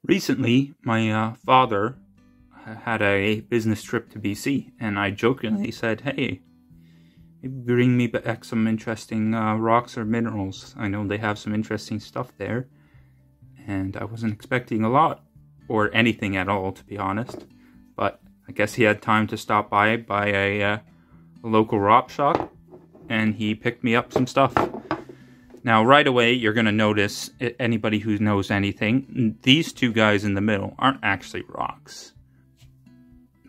Recently, my father had a business trip to BC, and I jokingly said, hey, maybe bring me back some interesting rocks or minerals. I know they have some interesting stuff there, and I wasn't expecting a lot, or anything at all, to be honest. But I guess he had time to stop by a local rock shop, and he picked me up some stuff. Now, right away, you're going to notice, anybody who knows anything, these two guys in the middle aren't actually rocks.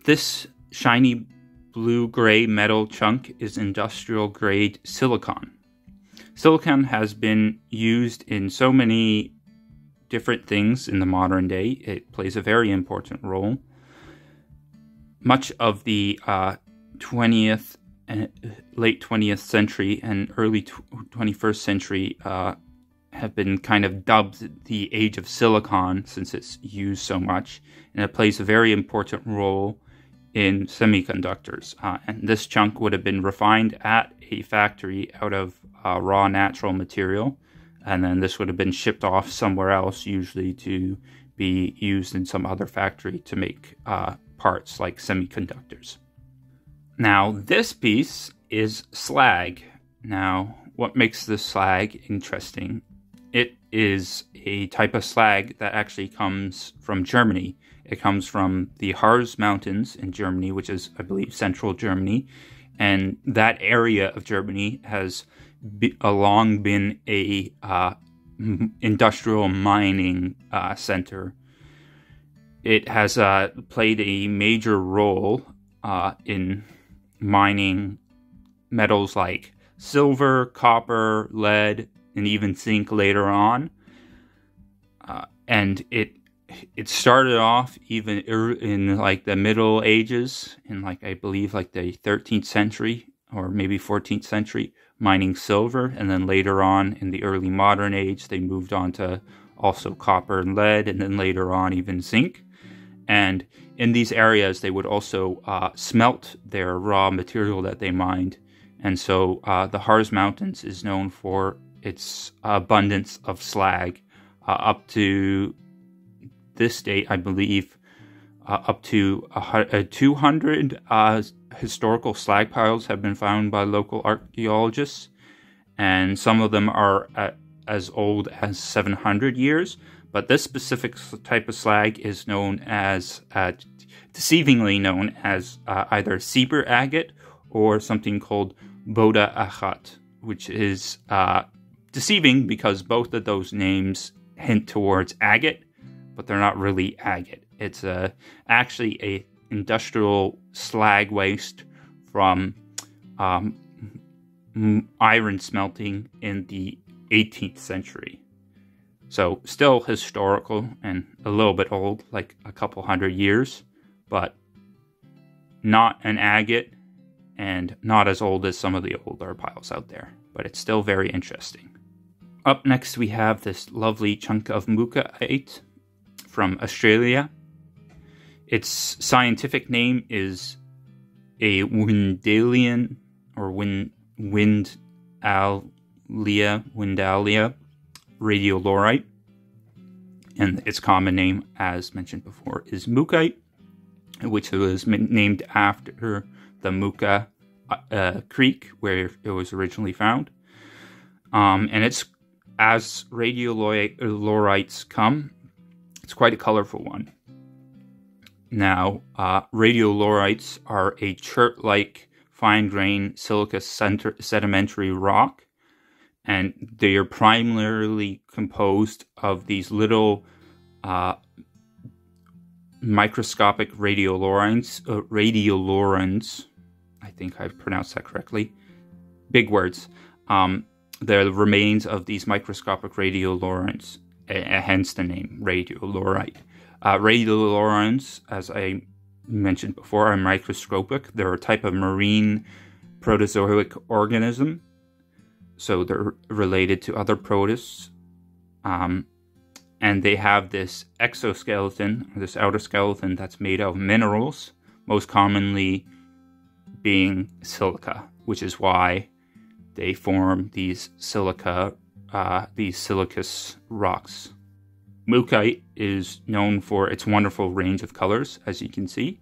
This shiny blue-gray metal chunk is industrial-grade silicon. Silicon has been used in so many different things in the modern day. It plays a very important role. Much of the 20th late 20th century and early 21st century have been kind of dubbed the age of silicon, since it's used so much, and it plays a very important role in semiconductors. And this chunk would have been refined at a factory out of raw natural material, and then this would have been shipped off somewhere else, usually to be used in some other factory to make parts like semiconductors. Now, this piece is slag. Now, what makes this slag interesting? It is a type of slag that actually comes from Germany. It comes from the Harz Mountains in Germany, which is, I believe, central Germany. And that area of Germany has long been a industrial mining center. It has played a major role in mining metals like silver, copper, lead, and even zinc later on. And it started off even in like the Middle Ages, in like, I believe, like the 13th century or maybe 14th century, mining silver. And then later on in the early modern age, they moved on to also copper and lead, and then later on even zinc. And in these areas, they would also smelt their raw material that they mined. And so the Harz Mountains is known for its abundance of slag. Up to this date, I believe, up to 200 historical slag piles have been found by local archaeologists. And some of them are as old as 700 years. But this specific type of slag is known as, deceivingly known as either Sieber agate or something called Boda Achat, which is deceiving because both of those names hint towards agate, but they're not really agate. It's actually a industrial slag waste from iron smelting in the 18th century. So still historical and a little bit old, like a couple hundred years, but not an agate and not as old as some of the older piles out there. But it's still very interesting. Up next we have this lovely chunk of Mookaite from Australia. Its scientific name is a Wendalian or Windalia radiolorite, and its common name, as mentioned before, is Mookaite, which was named after the Mooka Creek where it was originally found. And it's, as radiolorites come, it's quite a colorful one. Now, radiolorites are a chert-like fine-grained silica sedimentary rock, and they are primarily composed of these little microscopic radiolorines. I think I've pronounced that correctly. Big words. They're the remains of these microscopic radiolorines, hence the name radiolorite. Radiolorines, as I mentioned before, are microscopic. They're a type of marine protozoic organism. So they're related to other protists. And they have this exoskeleton, this outer skeleton that's made of minerals, most commonly being silica, which is why they form these silicous rocks. Mookaite is known for its wonderful range of colors, as you can see,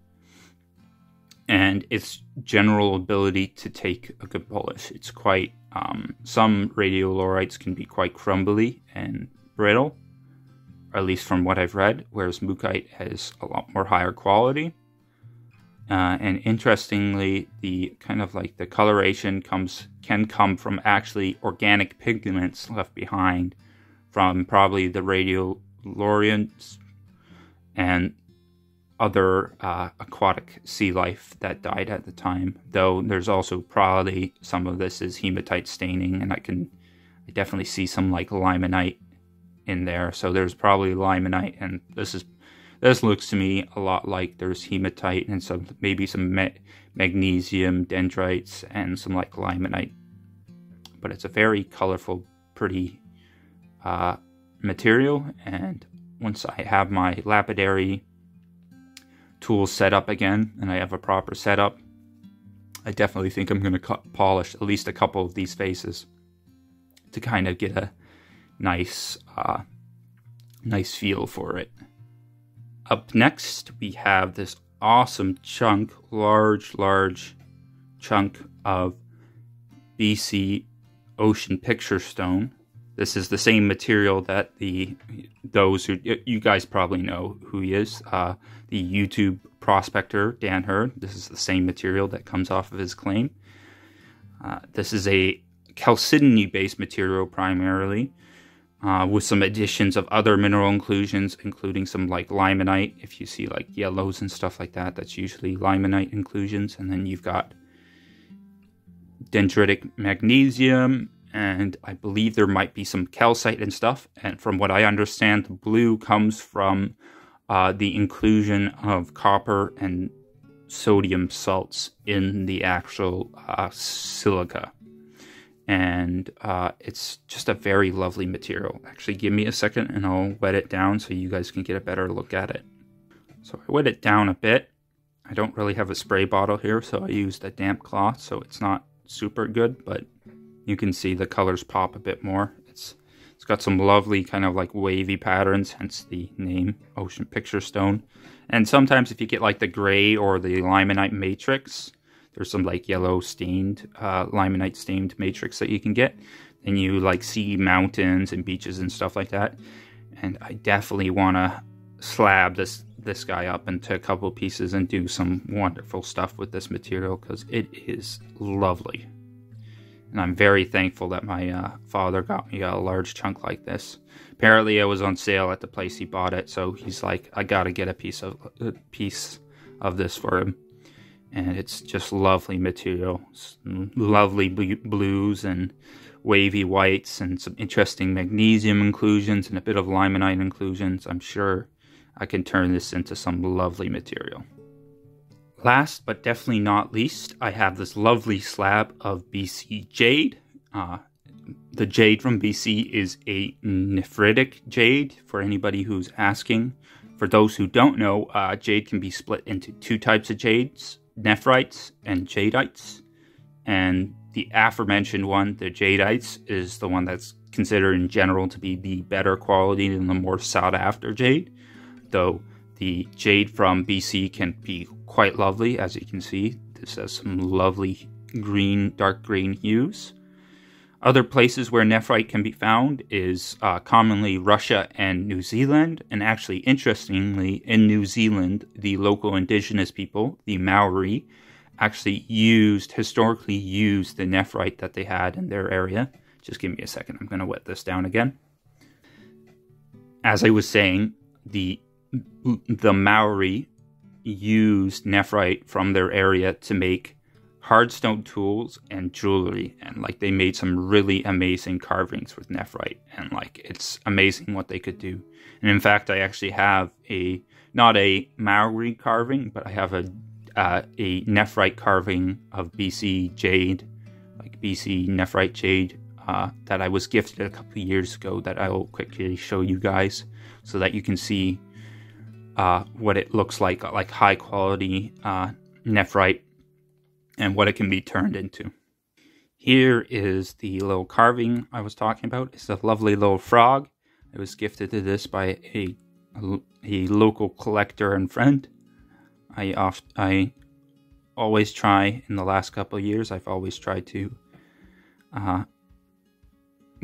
and its general ability to take a good polish. It's quite, some radiolarites can be quite crumbly and brittle, or at least from what I've read, whereas Mookaite has a lot more higher quality. And interestingly, the kind of like the coloration can come from actually organic pigments left behind from probably the radiolarians and other aquatic sea life that died at the time. Though there's also probably some of this is hematite staining, and I definitely see some like limonite in there. So there's probably limonite, and this looks to me a lot like there's hematite and maybe some magnesium dendrites and some like limonite. But it's a very colorful, pretty material. And once I have my lapidary tools set up again and I have a proper setup, I definitely think I'm going to polish at least a couple of these faces to kind of get a nice feel for it. Up next, we have this awesome chunk, large chunk of BC Ocean Picture Stone. This is the same material that those who, you guys probably know who he is, the YouTube prospector, Dan Hurd. This is the same material that comes off of his claim. This is a chalcedony-based material primarily, with some additions of other mineral inclusions, including some like limonite. If you see like yellows and stuff like that, that's usually limonite inclusions. And then you've got dendritic magnesium, and I believe there might be some calcite and stuff. And from what I understand, the blue comes from the inclusion of copper and sodium salts in the actual silica. And it's just a very lovely material. Actually, give me a second and I'll wet it down so you guys can get a better look at it. So I wet it down a bit. I don't really have a spray bottle here, so I used a damp cloth, so it's not super good, but you can see the colors pop a bit more. It's got some lovely kind of like wavy patterns, hence the name Ocean Picture Stone. And sometimes if you get like the gray or the limonite matrix, there's some like yellow stained, limonite stained matrix that you can get. And you like see mountains and beaches and stuff like that. And I definitely want to slab this guy up into a couple pieces and do some wonderful stuff with this material, because it is lovely. And I'm very thankful that my father got me a large chunk like this. Apparently it was on sale at the place he bought it, so he's like, I gotta get a piece of this for him. And it's just lovely material. Some lovely blues and wavy whites and some interesting magnesium inclusions and a bit of limonite inclusions. I'm sure I can turn this into some lovely material. Last but definitely not least, I have this lovely slab of BC Jade. The Jade from BC is a nephritic jade, for anybody who's asking. For those who don't know, jade can be split into two types of jades, nephrites and jadeites. And the aforementioned one, the jadeites, is the one that's considered in general to be the better quality and the more sought after jade. Though the jade from BC can be quite lovely, as you can see. This has some lovely green, dark green hues. Other places where nephrite can be found is commonly Russia and New Zealand. And actually, interestingly, in New Zealand, the local indigenous people, the Maori, actually historically used the nephrite that they had in their area. Just give me a second. I'm going to wet this down again. As I was saying, the Maori used nephrite from their area to make hardstone tools and jewelry, and like they made some really amazing carvings with nephrite, and like it's amazing what they could do. And in fact, I actually have not a Maori carving, but I have a nephrite carving of BC jade, like BC nephrite jade, that I was gifted a couple of years ago, that I will quickly show you guys so that you can see what it looks like high quality nephrite and what it can be turned into. Here is the little carving I was talking about. It's a lovely little frog. I was gifted to this by a local collector and friend. I always try, in the last couple of years, I've always tried to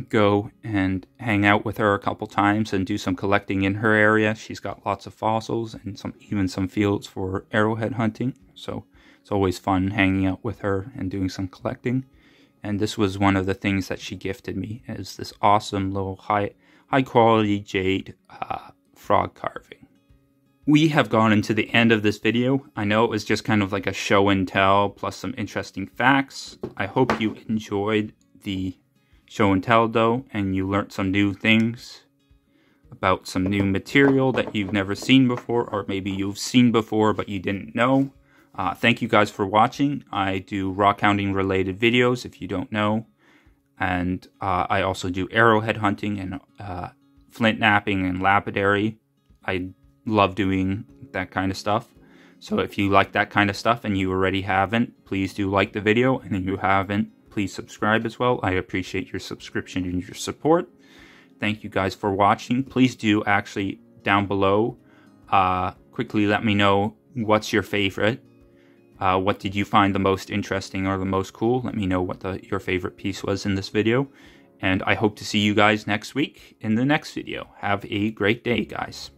go and hang out with her a couple times and do some collecting in her area. She's got lots of fossils and even some fields for arrowhead hunting, so it's always fun hanging out with her and doing some collecting. And this was one of the things that she gifted me, is this awesome little high quality jade frog carving. We have gone into the end of this video. I know it was just kind of like a show and tell plus some interesting facts. I hope you enjoyed the show and tell though, and you learned some new things about some new material that you've never seen before, or maybe you've seen before but you didn't know. Thank you guys for watching. I do rockhounding related videos if you don't know, and I also do arrowhead hunting and flint napping and lapidary. I love doing that kind of stuff. So if you like that kind of stuff and you already haven't, please do like the video, and if you haven't, please subscribe as well. I appreciate your subscription and your support. Thank you guys for watching. Please do actually down below quickly let me know what's your favorite. What did you find the most interesting or the most cool? Let me know what your favorite piece was in this video. And I hope to see you guys next week in the next video. Have a great day, guys.